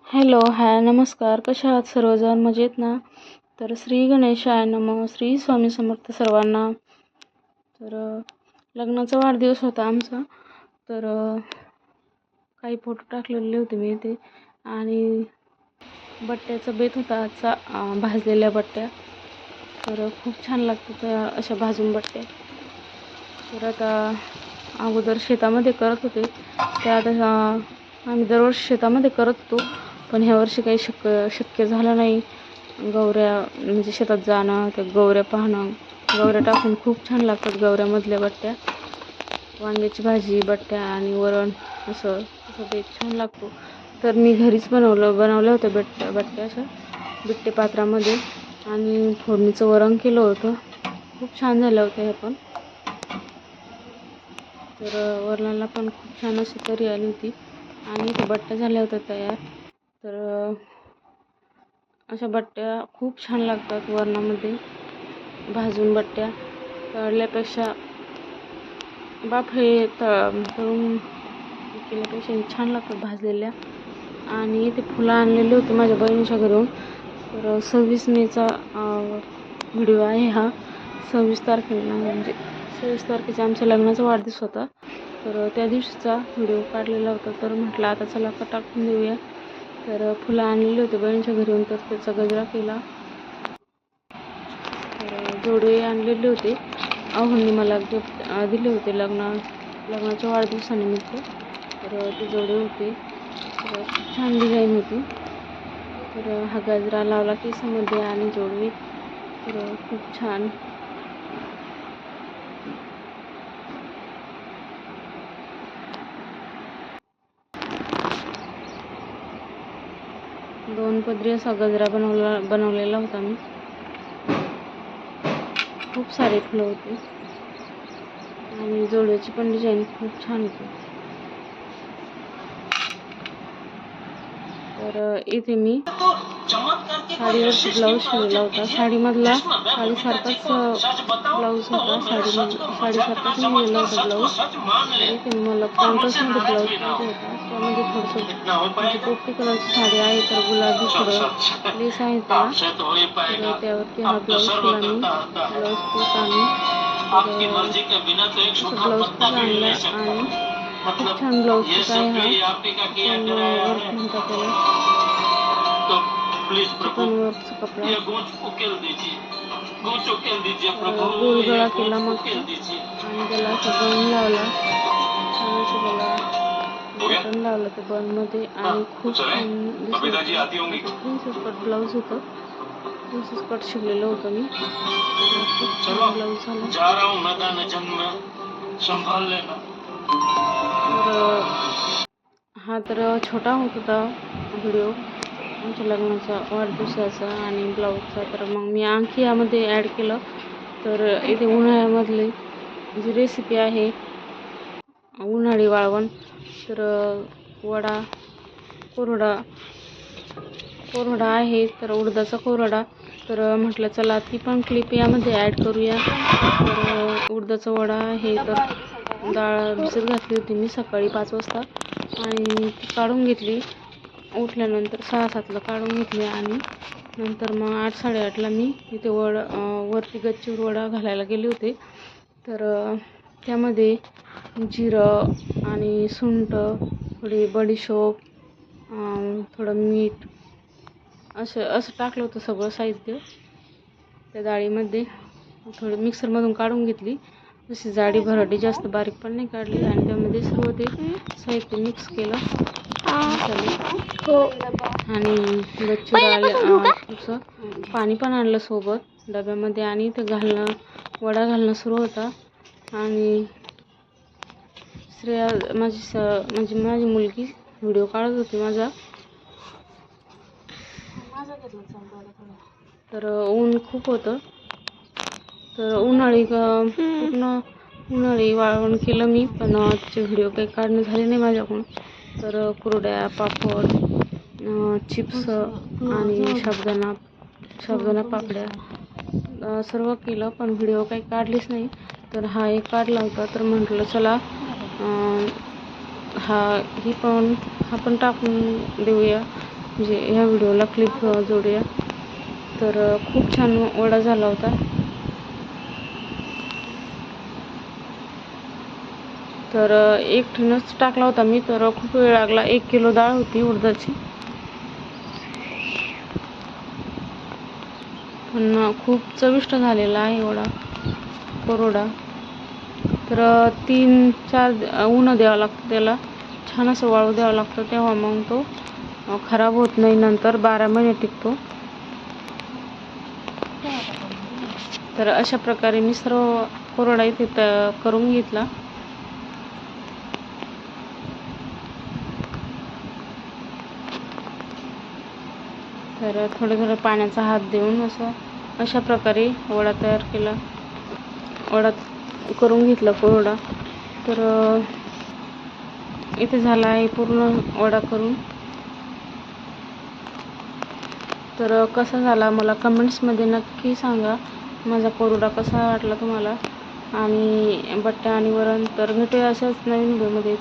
Hello, हाय, नमस्कार. कशा आहात सर्वजण? मजेत ना? तर श्री गणेशाय नमः. श्री स्वामी समर्थ सर्वांना. तर लग्नाचा वाढदिवस होता आमचा. तर काही फोटो टाकलेले होते मी इथे. आणि बट्ट्याचा बेत होता आजचा, भाजलेल्या बट्ट्या. तर खूप छान लागतात अशा भाजून बट्ट्या. तर आता अगोदर शेतामध्ये करत होते. ते आता आम्ही दरवर्षी शेतामध्ये करत होतो, पण ह्या वर्षी काही शक्य झालं नाही. गौऱ्या म्हणजे शेतात जाणं, त्या गौऱ्या पाहणं. गौऱ्या टाकून खूप छान लागतात गौऱ्यामधल्या बट्ट्या. वांग्याची भाजी, बट्ट्या आणि वरण असं बेत छान लागतो. तर मी घरीच बनवल्या होत्या बट्ट्या अशा बिट्टे पात्रामध्ये. आणि फोडणीचं वरण केलं होतं. खूप छान झालं होतं हे पण. तर वरणाला पण खूप छान अशी तरी आली होती. आणि त्या बट्ट्या झाल्या होत्या तयार. तर अशा बट्ट्या खूप छान लागतात वरणामध्ये. भाजून बट्ट्या तळल्यापेक्षा तळून केल्यापेक्षा छान लागतात भाजलेल्या. आणि ते फुलं आणलेले होते माझ्या बहिणीच्या घरून. तर 26 मेचा व्हिडिओ आहे हा. 26 तारखेला म्हणजे 26 तारखेचा आमच्या लग्नाचा वाढदिवस होता. तर त्या दिवशीचा व्हिडिओ काढलेला होता. तर म्हटलं आता चला टाकून देऊया. तर फुलं आणलेली होते बहिणीच्या घरून, तर त्याचा गजरा केला. तर जोडवे आणलेले होते. अहोंनी मला गिफ्ट दिले होते लग्नाच्या वाढदिवसानिमित्त. तर ते जोडवे होते. तर खूप छान डिझाईन होती. तर हा गजरा लावला केसामध्ये आणि जोडवे. तर खूप छान. दोन पदरी असा गजरा बनवलेला होता मी. खूप सारे फुलं होते आणि जोडव्याची पण डिझाईन खूप छान होती. तर इथे मी साडीवरचा ब्लाऊज शिवलेला होता. साडीसारखाच ब्लाऊज होता. साडीसारखाच लिहिलेला होता ब्लाऊज. तर इथे मला कॉन्ट्रास्टमध्ये ब्लाऊज पाहिजे होता. त्यामध्ये थोडंसं म्हणजे पोपटी कलरची साडी आहे, तर गुलाबी थोडं लेस आहे त्याला. तर त्यावरती हा ब्लाऊज शिवला मी. ब्लाऊज पीस आणून ब्लाऊज पीस आणला. आणि खूप छान ब्लाऊज पीस आहे हा. पण वर्क म्हणतात त्याला. चिकन वर्कचा कपडा. गोल गळा केला मस्त. आणि त्याला असा बन लावला. छान असं त्याला बटन लावलं ते बनमध्ये. आणि खूप छान दिसत. प्रिन्सेस कट ब्लाऊज होतं. प्रिन्सेस कट शिवलेलं होतं मी. खूप छान ब्लाऊज झाला. हा तर छोटा होत होता व्हिडिओ आमच्या लग्नाचा वाढदिवसाचा आणि ब्लाऊजचा. तर मग मी आणखी यामध्ये ॲड केलं. तर इथे उन्हाळ्यामधली जी रेसिपी आहे, उन्हाळी वाळवण. तर वडा कोरडा आहे, तर उडदाचा कोरडा. तर म्हटलं चला ती पण क्लिप यामध्ये ॲड करूया. तर उडदाचा वडा आहे. तर डाळ भिजत घातली होती मी सकाळी 5 वाजता आणि ती काढून घेतली. उठल्यानंतर 6-7ला काढून घेतली. आणि नंतर मग 8-8:30ला मी इथे वरती गच्चीवर वडा घालायला गेले होते. तर त्यामध्ये जिरं आणि सुंठ, थोडी बडीशोप, थोडं मीठ असं टाकलं होतं सगळं साहित्य त्या डाळीमध्ये. थोडं मिक्सरमधून काढून घेतली. जशी जाडी भरडी, जास्त बारीक पण नाही काढली. आणि त्यामध्ये सर्व ते साहित्य मिक्स केलं. आणि गच्चीवर पाणी पण आणलं सोबत डब्यामध्ये. आणि ते वडा घालणं सुरू होता. आणि श्रेया माझी मुलगी व्हिडिओ काढत होती माझा. तर ऊन खूप होतं. तर पूर्ण उन्हाळी वाळवण केलं मी. पण त्याचे व्हिडिओ काही काढणं झाले नाही माझ्याकडून. तर कुरड्या, पापड, चिप्स आणि साबुदाणा पापड्या सर्व केलं, पण व्हिडिओ काही काढलीच नाही. तर हा एक काढला होता. तर म्हटलं चला हा पण टाकून देऊया. म्हणजे ह्या व्हिडिओला क्लिप जोडूया. तर खूप छान वडा झाला होता. तर एकटीनंच टाकला होता मी, तर खूप वेळ लागला. 1 किलो डाळ होती उडदाची, पण खूप चविष्ट झालेला आहे वडा कोरडा. तर 3-4 ऊन द्यावं लागतं त्याला, छान असं वाळू द्यावं लागतं, तेव्हा मग तो खराब होत नाही, नंतर 12 महिने टिकतो. तर अशा प्रकारे मी सर्व कोरडा इथे करून घेतला. तर थोडं पाण्याचा हात देऊन अशा प्रकारे वडा तयार केला, वडा करून घेतला कोरडा. तर इथे झाला आहे पूर्ण वडा करून. तर कसा झाला मला कमेंट्समध्ये नक्की सांगा, माझा कोरडा कसा वाटला तुम्हाला. आणि बट्टा आणि वरण. तर भेटूया अशाच नवीन व्हिडिओमध्ये.